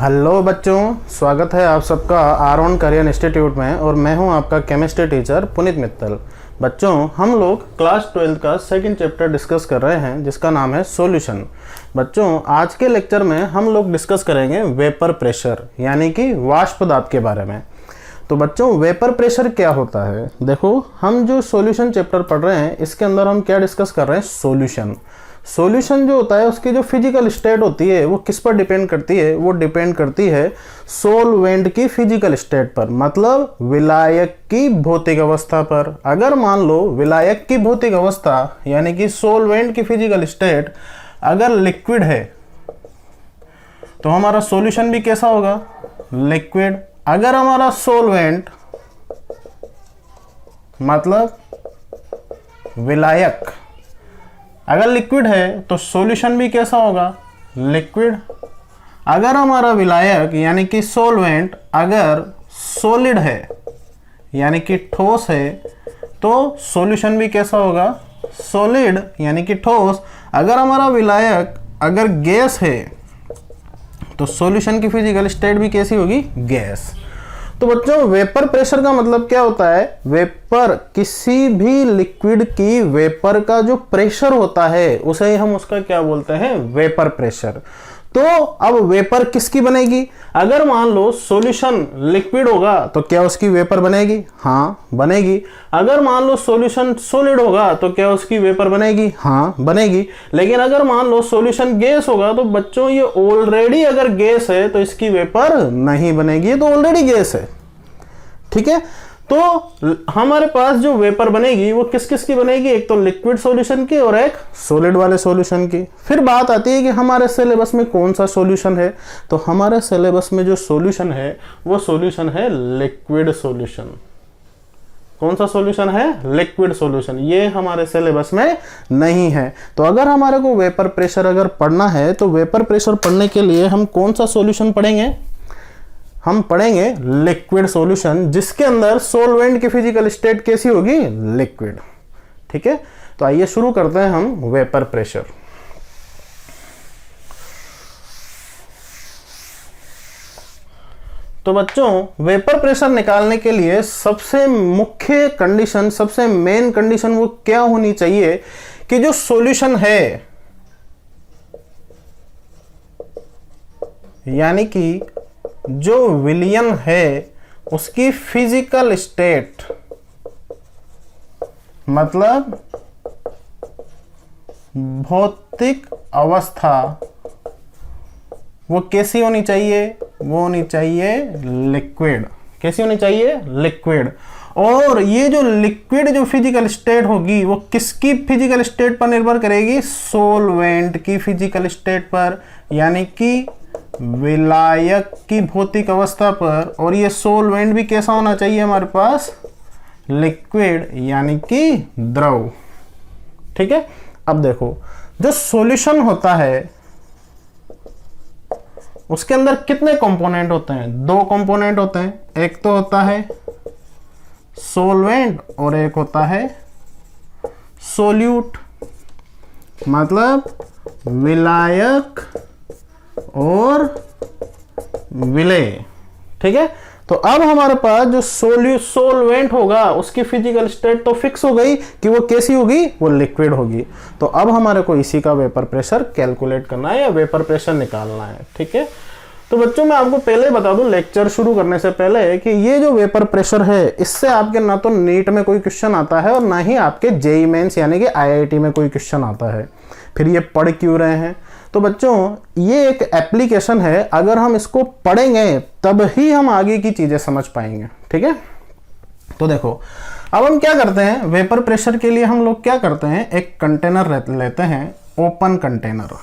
Hello बच्चों, स्वागत है आप सबका आर-ऑन करियर इंस्टीट्यूट में। और मैं हूं आपका केमिस्ट्री टीचर पुनीत मित्तल। बच्चों, हम लोग क्लास 12 का सेकंड चैप्टर डिस्कस कर रहे हैं जिसका नाम है सॉल्यूशन। बच्चों, आज के लेक्चर में हम लोग डिस्कस करेंगे वेपर प्रेशर यानी कि वाष्प दाब के बारे में। तो बच्चों, वेपर प्रेशर क्या होता है? देखो, हम जो सॉल्यूशन चैप्टर पढ़ रहे हैं इसके अंदर हम क्या डिस्कस कर रहे हैं? सॉल्यूशन। सॉल्यूशन जो होता है उसकी जो फिजिकल स्टेट होती है वो किस पर डिपेंड करती है? वो डिपेंड करती है सॉल्वेंट की फिजिकल स्टेट पर, मतलब विलायक की भौतिक अवस्था पर। अगर मान लो विलायक की भौतिक अवस्था यानी कि सॉल्वेंट की फिजिकल स्टेट अगर लिक्विड है तो हमारा सॉल्यूशन भी कैसा होगा? लिक्विड। अगर हमारा सॉल्वेंट मतलब विलायक अगर लिक्विड है तो सॉल्यूशन भी कैसा होगा? लिक्विड। अगर हमारा विलायक यानी कि सॉल्वेंट अगर सॉलिड है यानी कि ठोस है तो सॉल्यूशन भी कैसा होगा? सॉलिड यानी कि ठोस। अगर हमारा विलायक अगर गैस है तो सॉल्यूशन की फिजिकल स्टेट भी कैसी होगी? गैस। तो बच्चों, वेपर प्रेशर का मतलब क्या होता है? वेपर, किसी भी लिक्विड की वेपर का जो प्रेशर होता है उसे हम उसका क्या बोलते हैं? Vapour pressure. तो अब वेपर किसकी बनेगी? अगर मान लो सॉल्यूशन लिक्विड होगा तो क्या उसकी वेपर बनेगी? हाँ, बनेगी। अगर मान लो सॉल्यूशन सॉलिड होगा तो क्या उसकी वेपर बनेगी? हाँ, बनेगी। लेकिन अगर मान लो सॉल्यूशन गैस होगा तो बच्चों ये ऑलरेडी अगर गैस है तो इसकी वेपर नहीं बनेगी, ये तो ऑलरेडी गैस है। ठीक है, तो हमारे पास जो वेपर बनेगी वो किस किस की बनेगी? एक तो लिक्विड सॉल्यूशन की और एक सॉलिड वाले सॉल्यूशन की। फिर बात आती है कि हमारे सिलेबस में कौन सा सॉल्यूशन है। तो हमारे सिलेबस में जो सॉल्यूशन है वो सॉल्यूशन है लिक्विड सॉल्यूशन। कौन सा सॉल्यूशन है? Liquid solution. ये हमारे सिलेबस में नहीं है। तो अगर हमारे को वेपर प्रेशर अगर पढ़ना है तो वेपर प्रेशर पढ़ने के लिए हम कौन सा सॉल्यूशन पढ़ेंगे? हम पढ़ेंगे लिक्विड सॉल्यूशन, जिसके अंदर सॉल्वेंट की फिजिकल स्टेट कैसी होगी? लिक्विड। ठीक है, तो आइए शुरू करते हैं हम वेपर प्रेशर। तो बच्चों, वेपर प्रेशर निकालने के लिए सबसे मुख्य कंडीशन, सबसे मेन कंडीशन वो क्या होनी चाहिए कि जो सॉल्यूशन है यानी कि जो विलयन है उसकी फिजिकल स्टेट मतलब भौतिक अवस्था वो कैसी होनी चाहिए? वो होनी चाहिए लिक्विड। कैसी होनी चाहिए? लिक्विड। और ये जो लिक्विड जो फिजिकल स्टेट होगी वो किसकी फिजिकल स्टेट पर निर्भर करेगी? सॉल्वेंट की फिजिकल स्टेट पर, यानी कि विलायक की भौतिक अवस्था पर। और ये सॉल्वेंट भी कैसा होना चाहिए हमारे पास? लिक्विड यानी कि द्रव। ठीक है, अब देखो, जो सॉल्यूशन होता है उसके अंदर कितने कंपोनेंट होते हैं? दो कंपोनेंट होते हैं। एक तो होता है सॉल्वेंट और एक होता है सोल्यूट, मतलब विलायक और विलेय। ठीक है, तो अब हमारे पास जो सॉल्वेंट होगा उसकी फिजिकल स्टेट तो फिक्स हो गई कि वो कैसी होगी? वो लिक्विड होगी। तो अब हमारे को इसी का वेपर प्रेशर कैलकुलेट करना है या वेपर प्रेशर निकालना है। ठीक है, तो बच्चों, मैं आपको पहले बता दूं लेक्चर शुरू करने से पहले कि ये जो वेपर प्रेशर है इससे आपके ना तो नीट में कोई क्वेश्चन आता है और ना ही आपके जेईई मेंस यानी कि आईआईटी में कोई क्वेश्चन आता है। फिर ये पढ़ क्यों रहे हैं? तो बच्चों, ये एक एप्लीकेशन है, अगर हम इसको पढ़ेंगे तब ही हम आगे की चीजें समझ पाएंगे। ठीक है, तो देखो, अब हम क्या करते हैं वेपर प्रेशर के लिए? हम लोग क्या करते हैं, एक कंटेनर लेते हैं, ओपन कंटेनर।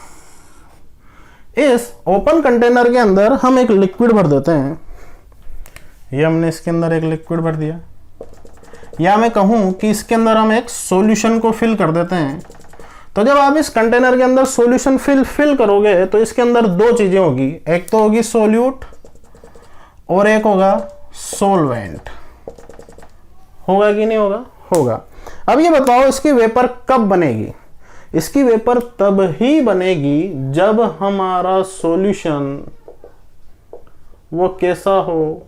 इस ओपन कंटेनर के अंदर हम एक लिक्विड भर देते हैं। ये हमने इसके अंदर एक लिक्विड भर दिया, या मैं कहूं कि इसके अंदर हम एक सॉल्यूशन को फिल कर देते हैं। तो जब आप इस कंटेनर के अंदर सॉल्यूशन फिल करोगे तो इसके अंदर दो चीजें होगी। एक तो होगी सोल्यूट और एक होगा सॉल्वेंट। होगा कि नहीं होगा? होगा। अब ये बताओ, इसकी वेपर कब बनेगी? इसकी वेपर तब ही बनेगी जब हमारा सॉल्यूशन वो कैसा हो,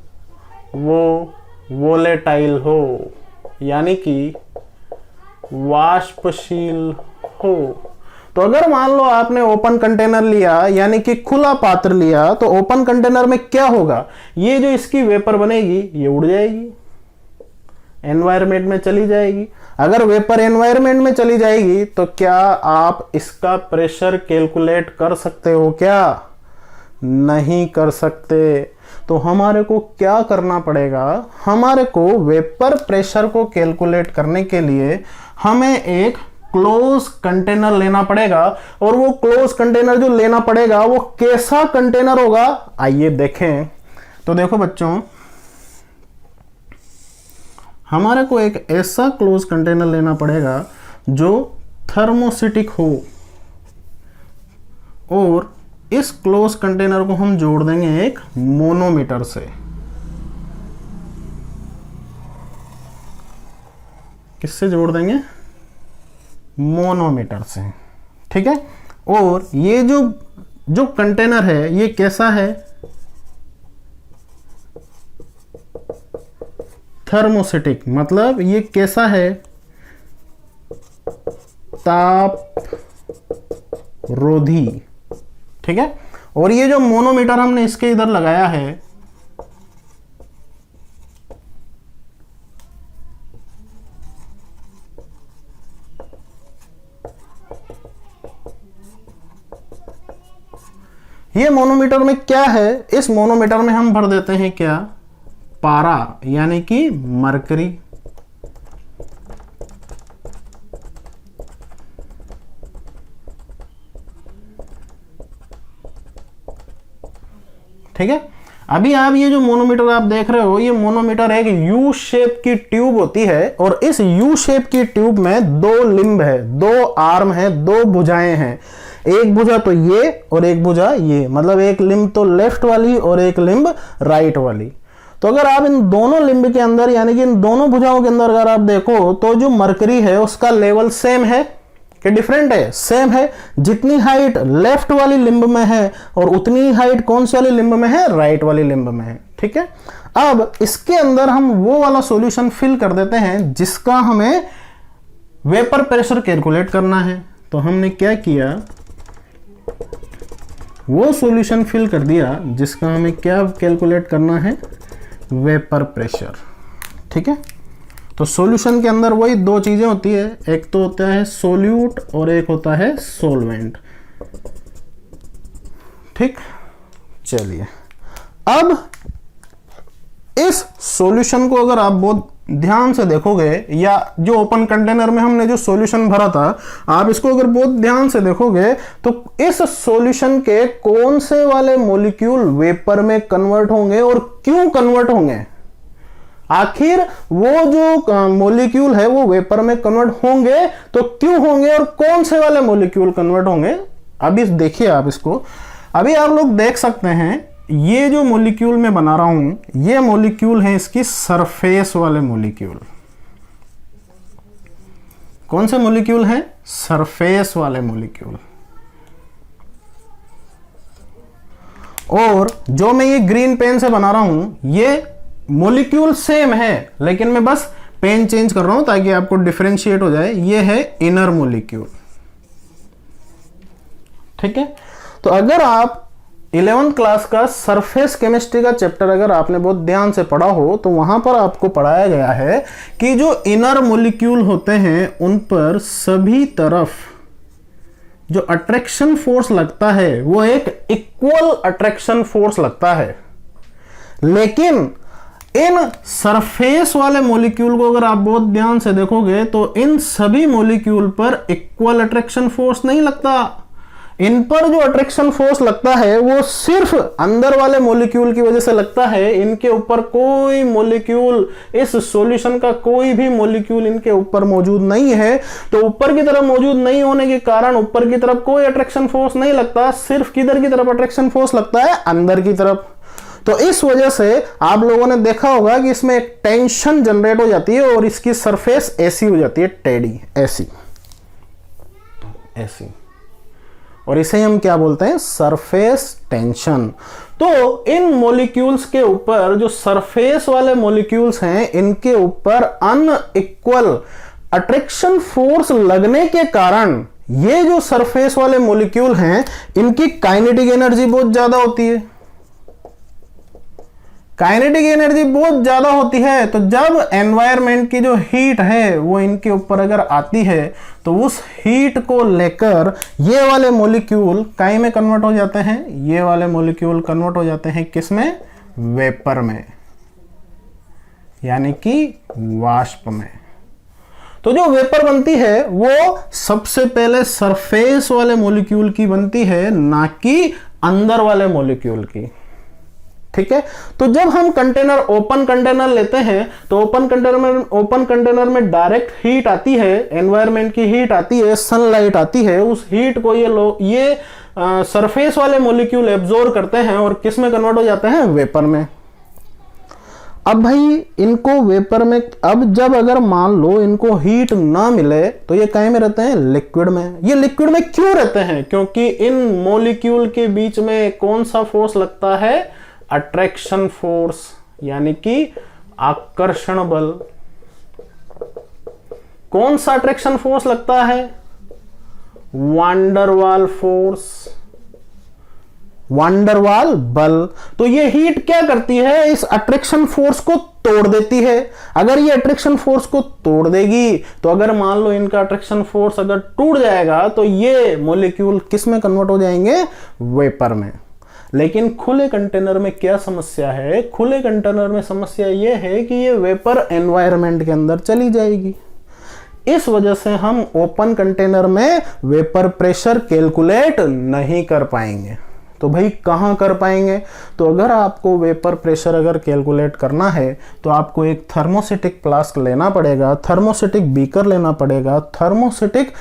वो वोलेटाइल हो, यानी कि वाष्पशील हो। तो अगर मान लो आपने ओपन कंटेनर लिया, यानी कि खुला पात्र लिया, तो ओपन कंटेनर में क्या होगा, ये जो इसकी वेपर बनेगी ये उड़ जाएगी, एनवायरमेंट में चली जाएगी। अगर वेपर एनवायरमेंट में चली जाएगी तो क्या आप इसका प्रेशर कैलकुलेट कर सकते हो? क्या नहीं कर सकते। तो हमारे को क्या करना पड़ेगा, हमारे को वेपर प्रेशर को कैलकुलेट करने के लिए हमें एक क्लोज कंटेनर लेना पड़ेगा। और वो क्लोज कंटेनर जो लेना पड़ेगा वो कैसा कंटेनर होगा, आइए देखें। तो देखो बच्चों, हमारे को एक ऐसा क्लोज कंटेनर लेना पड़ेगा जो थर्मोस्टेटिक हो, और इस क्लोज कंटेनर को हम जोड़ देंगे एक मोनोमीटर से। किससे जोड़ देंगे? मोनोमीटर से, ठीक है। और ये जो कंटेनर है ये कैसा है? थर्मोस्टेटिक, मतलब ये कैसा है? ताप रोधी, ठीक है। और ये जो मोनोमीटर हमने इसके इधर लगाया है, ये मोनोमीटर में क्या है? इस मोनोमीटर में हम भर देते हैं क्या? पारा, यानी कि मरकरी। ठीक है। अभी आप ये जो मोनोमीटर आप देख रहे हो, ये मोनोमीटर एक यू शेप की ट्यूब होती है, और इस यू शेप की ट्यूब में दो लिम्ब है, दो आर्म है, दो भुजाएं हैं। एक भुजा तो ये और एक भुजा ये, मतलब एक लिम्ब तो लेफ्ट वाली और एक लिम्ब राइट वाली। तो अगर आप इन दोनों लिम्ब के अंदर, यानी कि इन दोनों भुजाओं के अंदर अगर आप देखो, तो जो मरकरी है उसका लेवल सेम है कि डिफरेंट है? सेम है। जितनी हाइट लेफ्ट वाली लिम्ब में है और उतनी हाइट कौन सी वाली लिम्ब में है? राइट वाली लिम्ब में है, ठीक है। अब इसके अंदर हम वो वाला सॉल्यूशन फिल कर देते हैं जिसका हमें वेपर प्रेशर कैलकुलेट करना है। तो हमने क्या किया, वो सॉल्यूशन फिल कर दिया जिसका हमें क्या कैलकुलेट करना है? वेपर प्रेशर, ठीक है। तो सॉल्यूशन के अंदर वही दो चीजें होती है, एक तो होता है सोल्यूट और एक होता है सोलवेंट, ठीक। चलिए, अब इस सॉल्यूशन को अगर आप बहुत ध्यान से देखोगे, या जो ओपन कंटेनर में हमने जो सॉल्यूशन भरा था, आप इसको अगर बहुत ध्यान से देखोगे तो इस सॉल्यूशन के कौन से वाले मॉलिक्यूल वेपर में कन्वर्ट होंगे और क्यों कन्वर्ट होंगे? आखिर वो जो मॉलिक्यूल है वो वेपर में कन्वर्ट होंगे तो क्यों होंगे, और कौन से वाले मॉलिक्यूल कन्वर्ट होंगे? अभी देखिए आप इसको, अभी आप लोग देख सकते हैं, ये जो मॉलिक्यूल मैं बना रहा हूं, ये मॉलिक्यूल है इसकी सरफेस वाले मॉलिक्यूल। कौन से मॉलिक्यूल हैं? सरफेस वाले मॉलिक्यूल। और जो मैं ये ग्रीन पेन से बना रहा हूं, ये मॉलिक्यूल सेम है, लेकिन मैं बस पेन चेंज कर रहा हूं ताकि आपको डिफरेंशिएट हो जाए। ये है इनर मॉलिक्यूल, ठीक है। तो अगर आप 11th क्लास का सरफेस केमिस्ट्री का चैप्टर अगर आपने बहुत ध्यान से पढ़ा हो, तो वहां पर आपको पढ़ाया गया है कि जो इनर मॉलिक्यूल होते हैं उन पर सभी तरफ जो अट्रैक्शन फोर्स लगता है वो एक इक्वल अट्रैक्शन फोर्स लगता है। लेकिन इन सरफेस वाले मॉलिक्यूल को अगर आप बहुत ध्यान से देखोगे तो इन सभी मॉलिक्यूल पर इक्वल अट्रैक्शन फोर्स नहीं लगता। इन पर जो अट्रैक्शन फोर्स लगता है वो सिर्फ अंदर वाले मॉलिक्यूल की वजह से लगता है। इनके ऊपर कोई मॉलिक्यूल, इस सॉल्यूशन का कोई भी मॉलिक्यूल इनके ऊपर मौजूद नहीं है। तो ऊपर की तरफ मौजूद नहीं होने के कारण ऊपर की तरफ कोई अट्रैक्शन फोर्स नहीं लगता, सिर्फ किधर की तरफ अट्रैक्शन फोर्स लगता है? अंदर की तरफ। तो इस वजह से आप लोगों ने देखा होगा कि इसमें एक टेंशन जनरेट हो जाती है और इसकी सरफेस ऐसी हो जाती है, टेढ़ी, ऐसी ऐसी। और इसे हम क्या बोलते हैं, सरफेस टेंशन। तो इन मॉलिक्यूल्स के ऊपर, जो सरफेस वाले मॉलिक्यूल्स हैं, इनके ऊपर अनइक्वल अट्रैक्शन फोर्स लगने के कारण ये जो सरफेस वाले मॉलिक्यूल हैं, इनकी काइनेटिक एनर्जी बहुत ज्यादा होती है। काइनेटिक एनर्जी बहुत ज्यादा होती है, तो जब एनवायरनमेंट की जो हीट है वो इनके ऊपर अगर आती है, तो उस हीट को लेकर ये वाले मॉलिक्यूल काई में कन्वर्ट हो जाते हैं, ये वाले मॉलिक्यूल कन्वर्ट हो जाते हैं किसमें, वेपर में, यानी कि वाष्प में। तो जो वेपर बनती है वो सबसे पहले सरफेस वाले मॉलिक्यूल की बनती है, ना कि अंदर वाले मॉलिक्यूल की। ठीक है, तो जब हम कंटेनर, ओपन कंटेनर लेते हैं, तो ओपन कंटेनर में डायरेक्ट हीट आती है, एनवायरनमेंट की हीट आती है, सनलाइट आती है, उस हीट को ये सरफेस वाले मॉलिक्यूल एब्जॉर्ब करते हैं और किस में कन्वर्ट हो जाते हैं, वेपर में। अब भाई इनको वेपर में, अब जब अगर मान लो इनको हीट ना मिले, तो ये कहीं में रहते हैं, लिक्विड में। ये लिक्विड में क्यों रहते हैं, क्योंकि इन मॉलिक्यूल के बीच में कौन सा फोर्स लगता है, अट्रैक्शन फोर्स, यानी कि आकर्षण बल। कौन सा अट्रैक्शन फोर्स लगता है, वांडरवाल फोर्स, वांडरवाल बल। तो ये हीट क्या करती है, इस अट्रैक्शन फोर्स को तोड़ देती है। अगर ये अट्रैक्शन फोर्स को तोड़ देगी, तो अगर मान लो इनका अट्रैक्शन फोर्स अगर टूट जाएगा, तो ये मॉलिक्यूल किस में कन्वर्ट हो जाएंगे, वेपर में। लेकिन खुले कंटेनर में क्या समस्या है, खुले कंटेनर में समस्या यह है कि ये वेपर एनवायरनमेंट के अंदर चली जाएगी। इस वजह से हम ओपन कंटेनर में वेपर प्रेशर कैलकुलेट नहीं कर पाएंगे। तो भाई कहां कर पाएंगे, तो अगर आपको वेपर प्रेशर अगर कैलकुलेट करना है, तो आपको एक थर्मोस्टेटिक फ्लास्क लेना पड़ेगा, थर्मोस्टेटिक बीकर लेना पड़ेगा, थर्मोस्टेटिक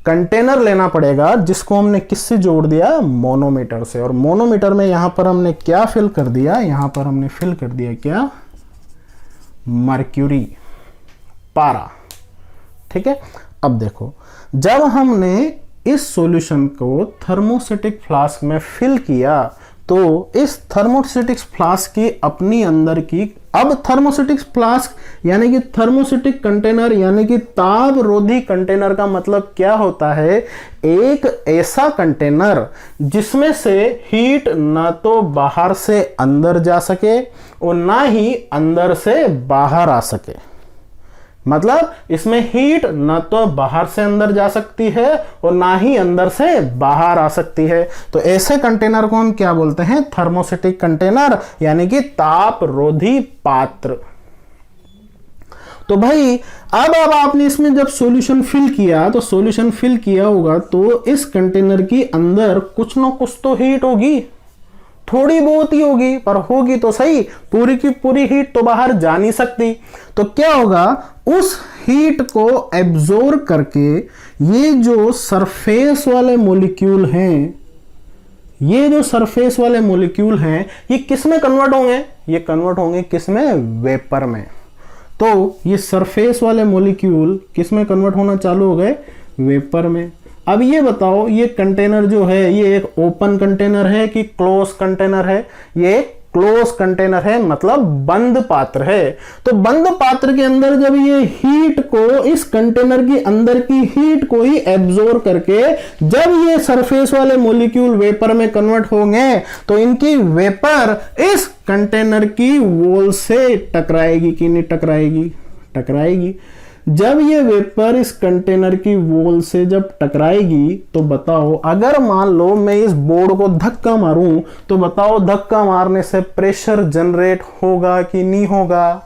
कंटेनर लेना पड़ेगा, जिसको हमने किससे जोड़ दिया, मोनोमीटर से। और मोनोमीटर में यहां पर हमने क्या फिल कर दिया, यहां पर हमने फिल कर दिया क्या, मर्क्यूरी, पारा। ठीक है, अब देखो, जब हमने इस सॉल्यूशन को थर्मोस्टेटिक फ्लास्क में फिल किया, तो इस थर्मोस्टेटिक फ्लास्क की अपनी अंदर की, अब थर्मोस्टेटिक फ्लास्क यानी कि थर्मोस्टेटिक कंटेनर यानी कि ताप रोधी कंटेनर का मतलब क्या होता है, एक ऐसा कंटेनर जिसमें से हीट ना तो बाहर से अंदर जा सके और ना ही अंदर से बाहर आ सके। मतलब इसमें हीट न तो बाहर से अंदर जा सकती है और ना ही अंदर से बाहर आ सकती है। तो ऐसे कंटेनर को हम क्या बोलते हैं, थर्मोस्टेटिक कंटेनर, यानी कि ताप रोधी पात्र। तो भाई अब आपने इसमें जब सॉल्यूशन फिल किया, तो सॉल्यूशन फिल किया होगा, तो इस कंटेनर की अंदर कुछ ना कुछ तो हीट होगी, थोड़ी बहुत ही होगी, पर होगी तो सही, पूरी की पूरी हीट तो बाहर जा नहीं सकती। तो क्या होगा, उस हीट को एब्जॉर्ब करके ये जो सरफेस वाले मॉलिक्यूल हैं, ये जो सरफेस वाले मॉलिक्यूल हैं, ये किस में कन्वर्ट होंगे, ये कन्वर्ट होंगे किस में, वेपर में। तो ये सरफेस वाले मॉलिक्यूल किस में कन्वर्ट होना चालू हो गए, वेपर में। अब ये बताओ, ये कंटेनर जो है, ये एक ओपन कंटेनर है कि क्लोज कंटेनर है, ये क्लोज कंटेनर है, मतलब बंद पात्र है। तो बंद पात्र के अंदर जब ये हीट को, इस कंटेनर की अंदर की हीट को ही एब्जॉर्ब करके जब ये सरफेस वाले मॉलिक्यूल वेपर में कन्वर्ट होंगे, तो इनकी वेपर इस कंटेनर की वॉल से टकराएगी कि नहीं टकराएगी, टकराएगी। जब ये वेपर इस कंटेनर की वॉल से जब टकराएगी, तो बताओ, अगर मान लो मैं इस बोर्ड को धक्का मारूं, तो बताओ धक्का मारने से प्रेशर जनरेट होगा कि नहीं होगा,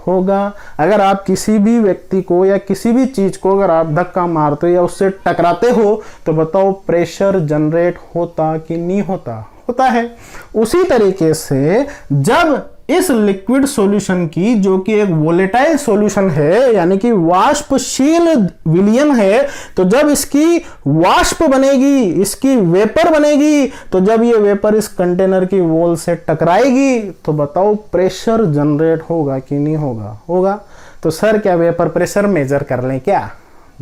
होगा। अगर आप किसी भी व्यक्ति को या किसी भी चीज को अगर आप धक्का मारते हो या उससे टकराते हो, तो बताओ प्रेशर जनरेट होता कि नहीं होता, होता है। उसी तरीके से जब इस लिक्विड सॉल्यूशन की, जो कि एक वोलेटाइल सॉल्यूशन है, यानी कि वाष्पशील विलयन है, तो जब इसकी वाष्प बनेगी, इसकी वेपर बनेगी, तो जब ये वेपर इस कंटेनर की वॉल से टकराएगी, तो बताओ प्रेशर जनरेट होगा कि नहीं होगा, होगा। तो सर क्या वेपर प्रेशर मेजर कर लें क्या,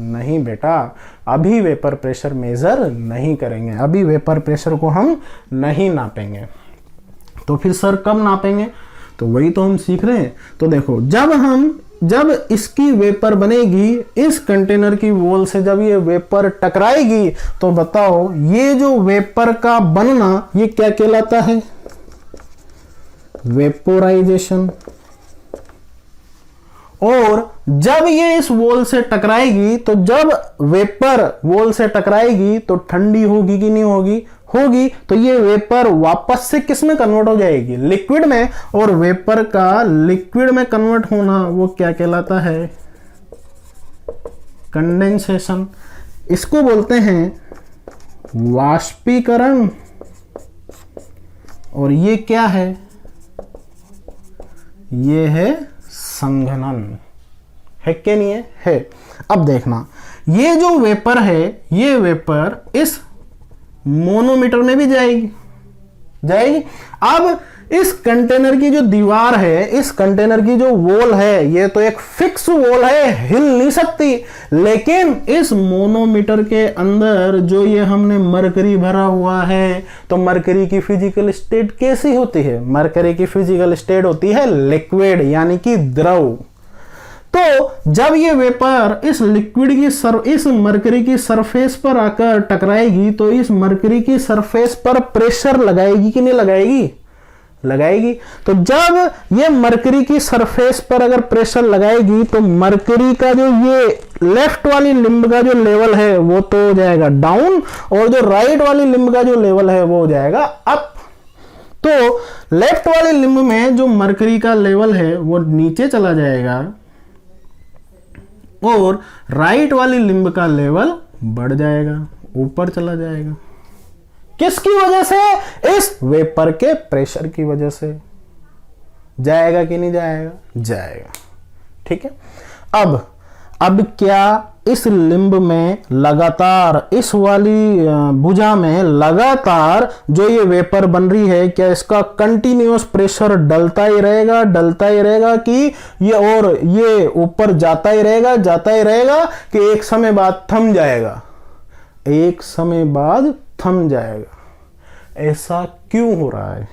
नहीं बेटा। अभी वेपर प्रेशर मेजर नहीं करेंगे, अभी वेपर प्रेशर को हम नहीं नापेंगे। तो फिर सर कब नापेंगे? तो वही तो हम सीख रहे हैं। तो देखो, जब इसकी वेपर बनेगी, इस कंटेनर की वॉल से जब ये वेपर टकराएगी, तो बताओ ये जो वेपर का बनना ये क्या कहलाता है? वेपोराइजेशन। और जब ये इस वॉल से टकराएगी, तो जब वेपर वॉल से टकराएगी तो ठंडी होगी कि नहीं होगी? होगी। तो ये वेपर वापस से किस में कन्वर्ट हो जाएगी? लिक्विड में। और वेपर का लिक्विड में कन्वर्ट होना वो क्या कहलाता है? कंडेंसेशन। इसको बोलते हैं वाष्पीकरण। और ये क्या है? ये है संघनन। है क्या नहीं है? है। अब देखना, ये जो वेपर है, ये वेपर इस मोनोमीटर में भी जाएगी। अब इस कंटेनर की जो दीवार है, इस कंटेनर की जो वॉल है, ये तो एक फिक्स वॉल है, हिल नहीं सकती। लेकिन इस मोनोमीटर के अंदर जो ये हमने मरकरी भरा हुआ है, तो मरकरी की फिजिकल स्टेट कैसी होती है? मरकरी की फिजिकल स्टेट होती है लिक्विड, यानी कि द्रव। तो जब ये वेपर इस लिक्विड की इस मरकरी की सरफेस पर आकर टकराएगी, तो इस मरकरी की सरफेस पर प्रेशर लगाएगी कि नहीं लगाएगी? लगाएगी। तो जब ये मरकरी की सरफेस पर अगर प्रेशर लगाएगी, तो मरकरी का जो ये लेफ्ट वाली लिंब का जो लेवल है वो तो हो जाएगा डाउन, और जो राइट वाली लिंब का जो लेवल है वो हो जाएगा अप। तो लेफ्ट वाली लिंब में जो मरकरी का लेवल है वो नीचे चला जाएगा, और राइट वाली लिंब का लेवल बढ़ जाएगा, ऊपर चला जाएगा। किसकी वजह से? इस वेपर के प्रेशर की वजह से। जाएगा कि नहीं जाएगा? जाएगा। ठीक है। अब क्या इस लिंब में लगातार, इस वाली भुजा में लगातार जो ये वेपर बन रही है, क्या इसका कंटिन्यूअस प्रेशर डलता ही रहेगा कि ये ऊपर जाता ही रहेगा कि एक समय बाद थम जाएगा? एक समय बाद थम जाएगा। ऐसा क्यों हो रहा है?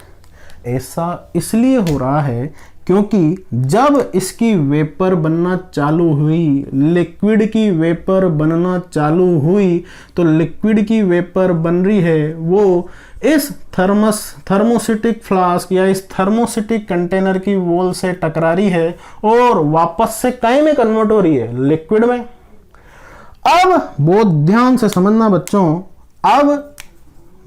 ऐसा इसलिए हो रहा है क्योंकि जब इसकी वेपर बनना चालू हुई, लिक्विड की वेपर बनना चालू हुई, तो लिक्विड की वेपर बन रही है वो इस थर्मोसिटिक फ्लास्क या इस थर्मोसिटिक कंटेनर की वॉल से टकरा रही है और वापस से काई में कन्वर्ट हो रही है? लिक्विड में। अब बहुत ध्यान से समझना बच्चों, अब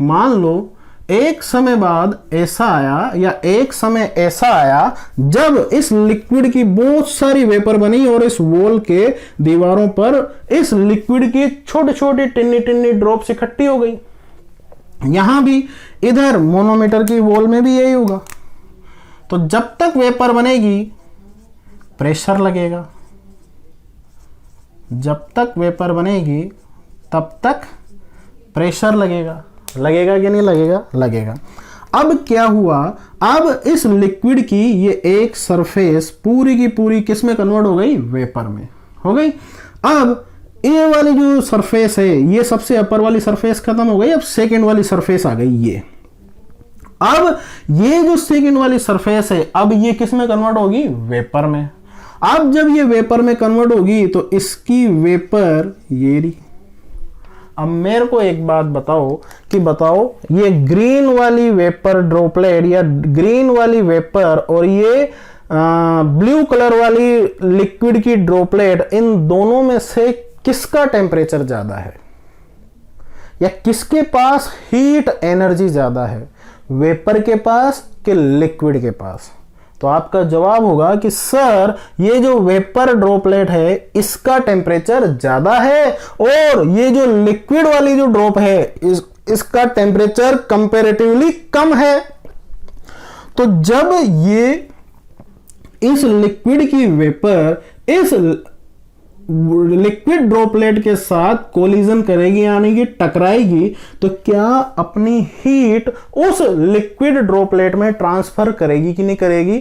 मान लो एक समय बाद ऐसा आया या एक समय ऐसा आया जब इस लिक्विड की बहुत सारी वेपर बनी और इस वॉल के दीवारों पर इस लिक्विड की छोटे छोटे टिन्नी ड्रॉप्स इकट्ठी हो गई। यहां भी, इधर मोनोमीटर की वॉल में भी यही होगा। तो जब तक वेपर बनेगी प्रेशर लगेगा, जब तक वेपर बनेगी तब तक प्रेशर लगेगा कि नहीं लगेगा? लगेगा। अब क्या हुआ? अब इस लिक्विड की ये एक सरफेस पूरी की पूरी किस में कन्वर्ट हो गई? वेपर में हो गई। अब ये वाली जो सरफेस है, ये सबसे अपर वाली सरफेस खत्म हो गई, अब सेकंड वाली सरफेस आ गई ये। अब ये जो सेकंड वाली सरफेस है, अब ये किस में कन्वर्ट होगी? वेपर में। अब जब ये वेपर में कन्वर्ट होगी तो इसकी वेपर ये रही। अब मेरे को एक बात बताओ ये ग्रीन वाली वेपर ड्रॉपलेट या ग्रीन वाली वेपर और ये ब्लू कलर वाली लिक्विड की ड्रॉपलेट, इन दोनों में से किसका टेम्परेचर ज्यादा है या किसके पास हीट एनर्जी ज्यादा है? वेपर के पास कि लिक्विड के पास? तो आपका जवाब होगा कि सर ये जो वेपर ड्रॉपलेट है इसका टेम्परेचर ज्यादा है और ये जो लिक्विड वाली जो ड्रॉप है इसका टेम्परेचर कंपैरेटिवली कम है। तो जब ये इस लिक्विड की वेपर इस लिक्विड ड्रॉपलेट के साथ कोलिजन करेगी यानी कि टकराएगी, तो क्या अपनी हीट उस लिक्विड ड्रॉपलेट में ट्रांसफर करेगी कि नहीं करेगी?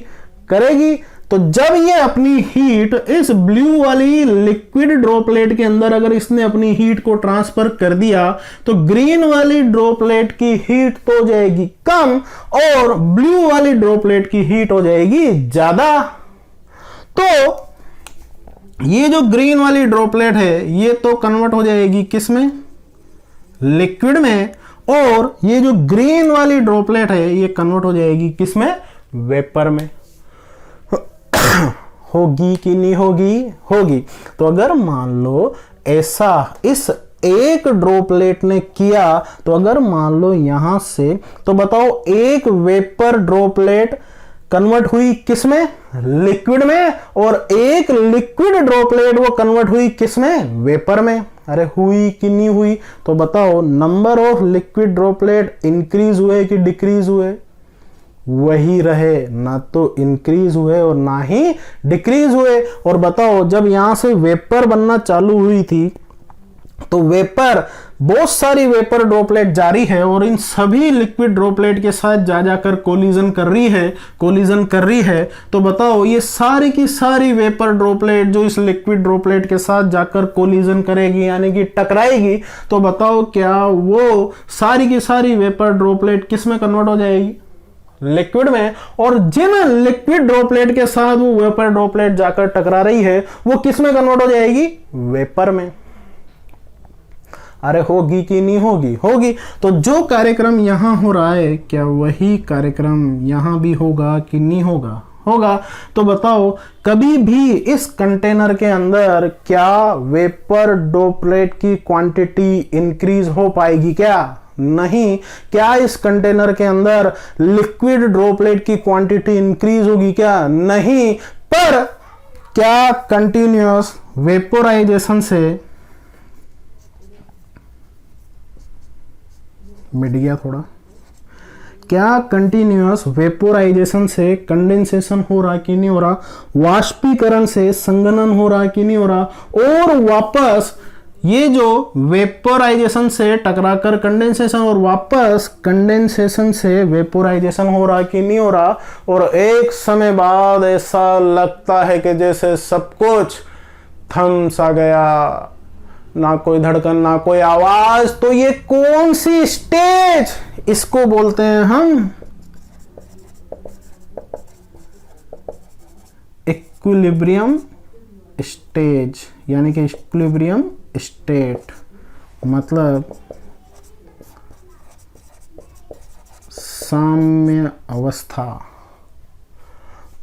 करेगी। तो जब ये अपनी हीट इस ब्लू वाली लिक्विड ड्रॉपलेट के अंदर अगर इसने अपनी हीट को ट्रांसफर कर दिया तो ग्रीन वाली ड्रॉपलेट की हीट तो हो जाएगी कम और ब्लू वाली ड्रॉपलेट की हीट हो जाएगी ज्यादा। तो ये जो ग्रीन वाली ड्रॉपलेट है ये तो कन्वर्ट हो जाएगी किस में, लिक्विड में, और ये जो ग्रीन वाली ड्रॉपलेट है ये कन्वर्ट हो जाएगी किस में, वेपर में। होगी कि नहीं होगी, होगी। तो अगर मान लो ऐसा इस एक ड्रॉपलेट ने किया तो अगर मान लो यहां से, तो बताओ एक वेपर ड्रॉपलेट कन्वर्ट हुई किस में, लिक्विड में, और एक लिक्विड ड्रॉपलेट वो कन्वर्ट हुई किस में, वेपर में। अरे हुई कि नहीं हुई, तो बताओ number of liquid droplet increase हुए कि डिक्रीज हुए, वही रहे, ना तो इंक्रीज हुए और ना ही डिक्रीज हुए। और बताओ जब यहां से वेपर बनना चालू हुई थी तो वेपर, बहुत सारी वेपर ड्रॉपलेट जारी है और इन सभी लिक्विड ड्रॉपलेट के साथ जा जाकर कोलिजन कर रही है। तो बताओ ये सारी की सारी वेपर ड्रॉपलेट जो इस लिक्विड ड्रॉपलेट के साथ जाकर कोलिजन करेगी यानी कि टकराएगी, तो बताओ क्या वो सारी की सारी वेपर ड्रॉपलेट किस में कन्वर्ट हो जाएगी, लिक्विड में। और जिन लिक्विड ड्रॉपलेट के साथ वो वेपर ड्रॉपलेट जाकर टकरा रही है वो किस में कन्वर्ट हो जाएगी, वेपर में। अरे होगी कि नहीं होगी, होगी। तो जो कार्यक्रम यहां हो रहा है क्या वही कार्यक्रम यहां भी होगा कि नहीं होगा, होगा। तो बताओ कभी भी इस कंटेनर के अंदर क्या वेपर ड्रॉपलेट की क्वांटिटी इंक्रीज हो पाएगी क्या, नहीं। क्या इस कंटेनर के अंदर लिक्विड ड्रॉपलेट की क्वांटिटी इंक्रीज होगी क्या, नहीं। पर क्या कंटिन्यूअस वेपोराइजेशन से, मिट गया थोड़ा, क्या कंटिन्यूअस वेपोराइजेशन से कंडेंसेशन हो रहा कि नहीं हो रहा, वाष्पीकरण से संघनन हो रहा कि नहीं हो रहा, और वापस ये जो वेपोराइजेशन से टकराकर कंडेंसेशन और वापस कंडेंसेशन से वेपोराइजेशन हो रहा कि नहीं हो रहा। और एक समय बाद ऐसा लगता है कि जैसे सब कुछ थम सा गया, ना कोई धड़कन ना कोई आवाज। तो ये कौन सी स्टेज, इसको बोलते हैं हम इक्विलिब्रियम स्टेज, यानी कि इक्विलिब्रियम स्टेट मतलब साम्य अवस्था।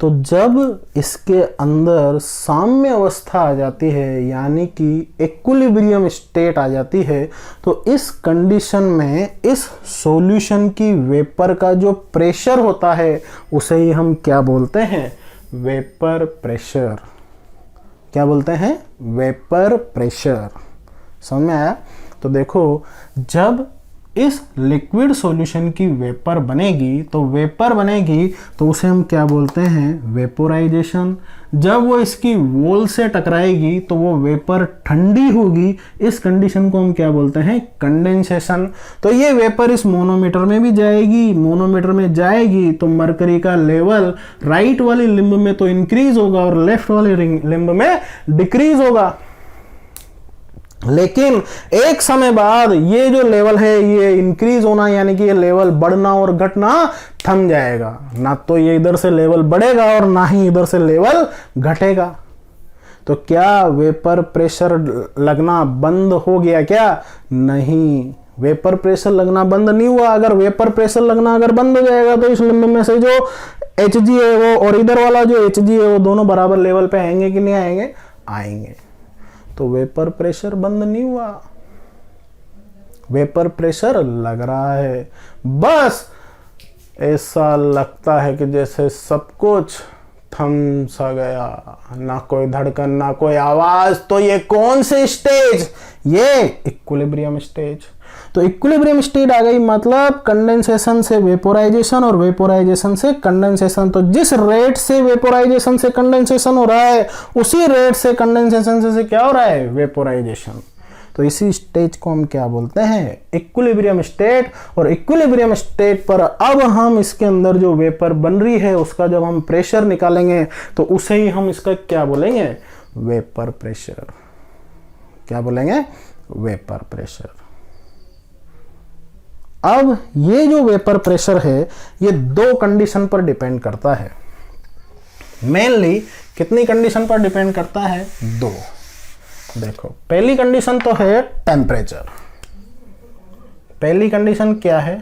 तो जब इसके अंदर साम्य अवस्था आ जाती है यानी कि इक्विलिब्रियम स्टेट आ जाती है, तो इस कंडीशन में इस सॉल्यूशन की वेपर का जो प्रेशर होता है उसे ही हम क्या बोलते हैं, वेपर प्रेशर। क्या बोलते हैं, वेपर प्रेशर। समझ में आया। तो देखो जब इस लिक्विड सॉल्यूशन की वेपर बनेगी तो उसे हम क्या बोलते हैं, वेपोराइजेशन। जब वो इसकी वॉल से टकराएगी तो वो वेपर ठंडी होगी, इस कंडीशन को हम क्या बोलते हैं, कंडेंसेशन। तो ये वेपर इस मोनोमीटर में भी जाएगी, मोनोमीटर में जाएगी तो मरकरी का लेवल राइट वाली लिंब में तो इंक्रीज होगा और लेफ्ट वाली लिंब में डिक्रीज होगा। लेकिन एक समय बाद ये जो लेवल है ये इंक्रीज होना यानी कि ये लेवल बढ़ना और घटना थम जाएगा। ना तो ये इधर से लेवल बढ़ेगा और ना ही इधर से लेवल घटेगा। तो क्या वेपर प्रेशर लगना बंद हो गया क्या, नहीं, वेपर प्रेशर लगना बंद नहीं हुआ। अगर वेपर प्रेशर लगना अगर बंद हो जाएगा तो इस लिंब में से जो Hg है वो और इधर वाला जो Hg है वो दोनों बराबर लेवल पे आएंगे कि नहीं आएंगे, आएंगे। तो वेपर प्रेशर बंद नहीं हुआ, वेपर प्रेशर लग रहा है। बस ऐसा लगता है कि जैसे सब कुछ थम सा गया, ना कोई धड़कन ना कोई आवाज। तो ये कौन सी स्टेज, ये इक्विलिब्रियम स्टेज। तो इक्विलिब्रियम स्टेट आ गई, मतलब कंडेंसेशन से वेपोराइजेशन और वेपोराइजेशन से कंडेंसेशन। तो जिस रेट से वेपोराइजेशन से कंडेंसेशन हो रहा है उसी रेट से कंडेंसेशन से क्या हो रहा है, वेपोराइजेशन। तो इसी स्टेज को हम क्या बोलते हैं, इक्विलिब्रियम स्टेट। और इक्विलिब्रियम स्टेट पर अब हम इसके अंदर जो वेपर बन रही है उसका जब हम प्रेशर निकालेंगे तो उसे ही हम इसका क्या बोलेंगे, वेपर प्रेशर। क्या बोलेंगे, वेपर प्रेशर। अब ये जो वेपर प्रेशर है ये दो कंडीशन पर डिपेंड करता है। मेनली कितनी कंडीशन पर डिपेंड करता है, दो। देखो पहली कंडीशन तो है टेम्परेचर। पहली कंडीशन क्या है,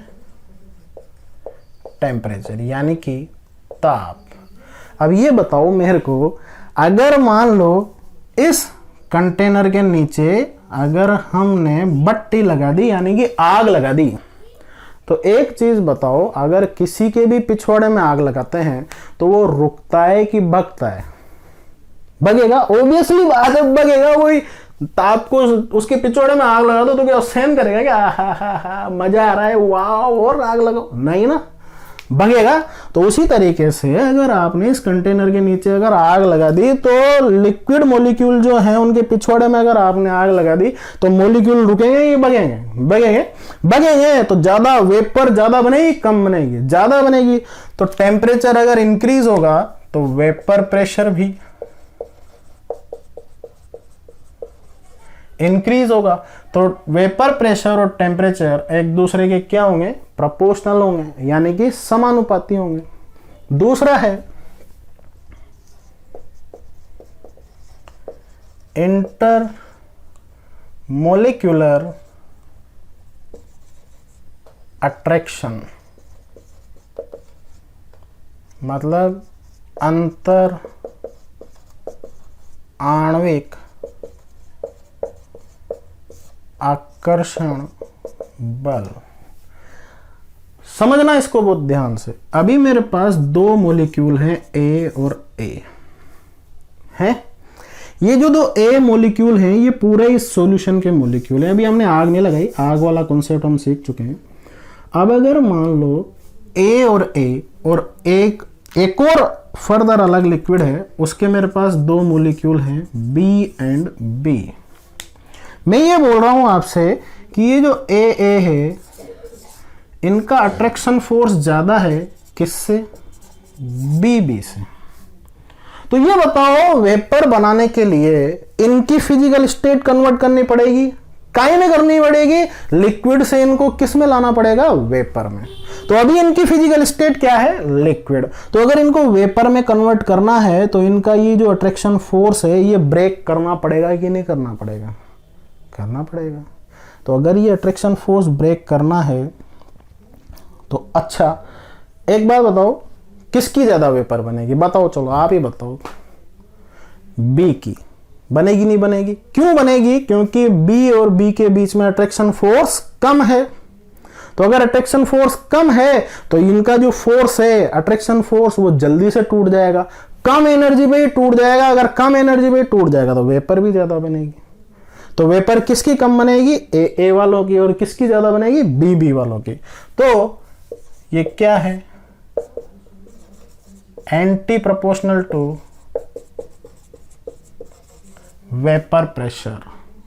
टेम्परेचर यानी कि ताप। अब ये बताओ मेरे को, अगर मान लो इस कंटेनर के नीचे अगर हमने बत्ती लगा दी यानी कि आग लगा दी, तो एक चीज बताओ, अगर किसी के भी पिछवाड़े में आग लगाते हैं तो वो रुकता है कि भगता है, भगेगा। ऑब्वियसली बात है भगेगा। वही ताप को उसके पिछवाड़े में आग लगा दो तो क्या सहन करेगा क्या, हा मजा आ रहा है वाह और आग लगाओ, नहीं ना, भगेगा। तो उसी तरीके से अगर आपने इस कंटेनर के नीचे अगर आग लगा दी तो लिक्विड मॉलिक्यूल जो है उनके पिछवाड़े में अगर आपने आग लगा दी तो मॉलिक्यूल रुकेंगे या भगेंगे, भगेंगे, भगेंगे। तो ज्यादा वेपर ज्यादा बनेगी कम बनेगी, ज्यादा बनेगी। तो टेम्परेचर अगर इंक्रीज होगा तो वेपर प्रेशर भी इंक्रीज होगा। तो वेपर प्रेशर और टेम्परेचर एक दूसरे के क्या होंगे, प्रोपोर्शनल होंगे यानी कि समानुपाती होंगे। दूसरा है इंटर मोलिक्यूलर अट्रैक्शन, मतलब अंतर आणविक आकर्षण बल। समझना इसको बहुत ध्यान से। अभी मेरे पास दो मॉलिक्यूल हैं ए और ए हैं। ये जो दो ए मॉलिक्यूल हैं ये पूरे इस सॉल्यूशन के मॉलिक्यूल हैं। अभी हमने आग नहीं लगाई, आग वाला कॉन्सेप्ट हम सीख चुके हैं। अब अगर मान लो ए और एक और फर्दर अलग लिक्विड है, उसके मेरे पास दो मॉलिक्यूल हैं बी एंड बी। मैं ये बोल रहा हूं आपसे कि ये जो ए है इनका अट्रैक्शन फोर्स ज्यादा है किससे, बी से। तो ये बताओ वेपर बनाने के लिए इनकी फिजिकल स्टेट कन्वर्ट करनी पड़ेगी, काहे में करनी पड़ेगी, लिक्विड से इनको किस में लाना पड़ेगा, वेपर में। तो अभी इनकी फिजिकल स्टेट क्या है, लिक्विड। तो अगर इनको वेपर में कन्वर्ट करना है तो इनका ये जो अट्रैक्शन फोर्स है ये ब्रेक करना पड़ेगा कि नहीं करना पड़ेगा, करना पड़ेगा। तो अगर ये अट्रैक्शन फोर्स ब्रेक करना है तो अच्छा एक बात बताओ, किसकी ज्यादा वेपर बनेगी, बताओ, चलो आप ही बताओ। बी की बनेगी नहीं बनेगी, क्यों बनेगी, क्योंकि बी और बी के बीच में अट्रैक्शन फोर्स कम है। तो अगर अट्रैक्शन फोर्स कम है तो इनका जो फोर्स है अट्रैक्शन फोर्स वो जल्दी से टूट जाएगा, कम एनर्जी पे टूट जाएगा। अगर कम एनर्जी पे टूट जाएगा तो वेपर भी ज्यादा बनेगी। तो वेपर किसकी कम बनेगी, ए वालों की, और किसकी ज्यादा बनेगी, बी वालों की। तो ये क्या है, anti proportional to vapour pressure.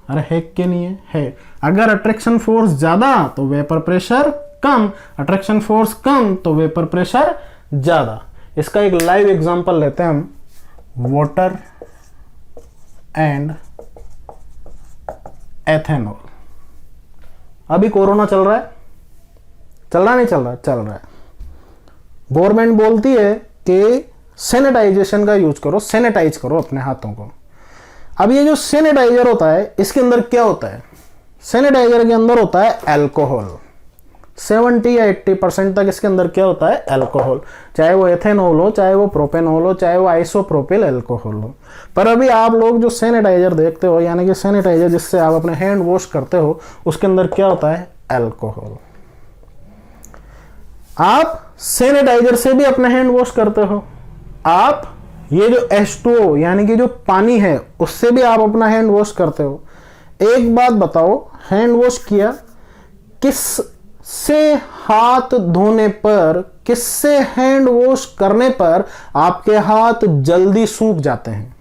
अरे है कि नहीं है, है। अगर अट्रैक्शन फोर्स ज्यादा तो वेपर प्रेशर कम, अट्रैक्शन फोर्स कम तो वेपर प्रेशर ज्यादा। इसका एक लाइव एग्जांपल लेते हैं हम, वाटर एंड एथेनॉल। अभी कोरोना चल रहा है, चल रहा नहीं चल रहा, चल रहा है। गवर्नमेंट बोलती है कि सैनिटाइजेशन का यूज करो, सैनिटाइज करो अपने हाथों को। अब ये जो सैनिटाइजर होता है इसके अंदर क्या होता है, सैनिटाइजर के अंदर होता है अल्कोहल। 70 या 80% तक इसके अंदर क्या होता है, अल्कोहल। चाहे वो एथेनॉल हो, चाहे वो प्रोपेनॉल हो, चाहे वो आइसोप्रोपिल अल्कोहल हो। पर अभी आप लोग जो सैनिटाइजर देखते हो, यानी कि सैनिटाइजर जिससे आप अपने हैंड वॉश करते हो, उसके अंदर क्या होता है, अल्कोहल। आप सैनिटाइजर से भी अपने हैंड वॉश करते हो। आप ये जो H2O यानी कि जो पानी है उससे भी आप अपना हैंड वॉश करते हो। एक बात बताओ, हैंड वॉश किया, किससे हाथ धोने पर, किससे हैंड वॉश करने पर आपके हाथ जल्दी सूख जाते हैं,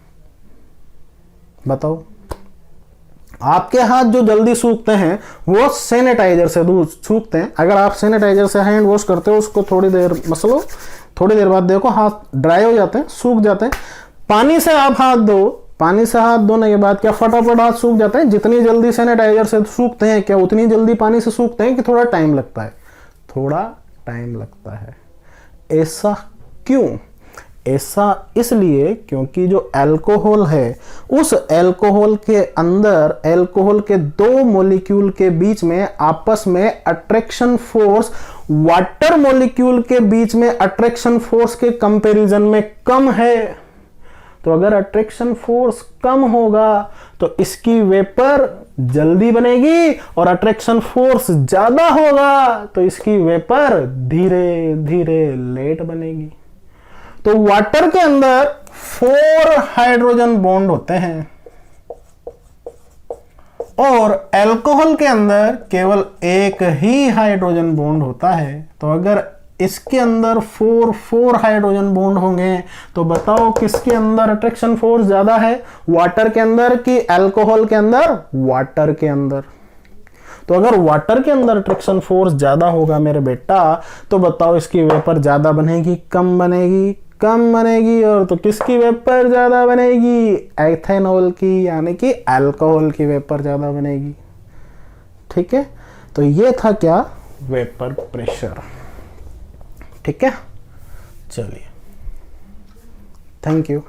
बताओ। आपके हाथ जो जल्दी सूखते हैं वो सैनिटाइजर से दूर सूखते हैं। अगर आप सैनिटाइजर से हैंड वॉश करते हो, उसको थोड़ी देर मसलो, थोड़ी देर बाद देखो हाथ ड्राई हो जाते हैं, सूख जाते हैं। पानी से आप हाथ धो, पानी से हाथ धोने के बाद क्या फटाफट हाथ सूख जाते हैं? जितनी जल्दी सैनिटाइजर से सूखते हैं क्या उतनी जल्दी पानी से सूखते हैं कि थोड़ा टाइम लगता है? थोड़ा टाइम लगता है। ऐसा क्यों? ऐसा इसलिए क्योंकि जो अल्कोहल है, उस अल्कोहल के अंदर अल्कोहल के दो मॉलिक्यूल के बीच में आपस में अट्रैक्शन फोर्स वाटर मॉलिक्यूल के बीच में अट्रैक्शन फोर्स के कंपैरिजन में कम है। तो अगर अट्रैक्शन फोर्स कम होगा तो इसकी वेपर जल्दी बनेगी, और अट्रैक्शन फोर्स ज्यादा होगा तो इसकी वेपर धीरे धीरे लेट बनेगी। तो वाटर के अंदर 4 हाइड्रोजन बॉन्ड होते हैं और अल्कोहल के अंदर केवल एक ही हाइड्रोजन बॉन्ड होता है। तो अगर इसके अंदर 4 हाइड्रोजन बॉन्ड होंगे तो बताओ किसके अंदर अट्रैक्शन फोर्स ज्यादा है? वाटर के अंदर कि अल्कोहल के अंदर? वाटर के अंदर। तो अगर वाटर के अंदर अट्रैक्शन फोर्स ज्यादा होगा मेरे बेटा, तो बताओ इसकी वेपर ज्यादा बनेगी कम बनेगी? कम बनेगी। और तो किसकी वेपर ज्यादा बनेगी? एथेनॉल की, यानी कि अल्कोहल की वेपर ज्यादा बनेगी। ठीक है, तो ये था क्या? Vapour pressure. ठीक है, चलिए, थैंक यू।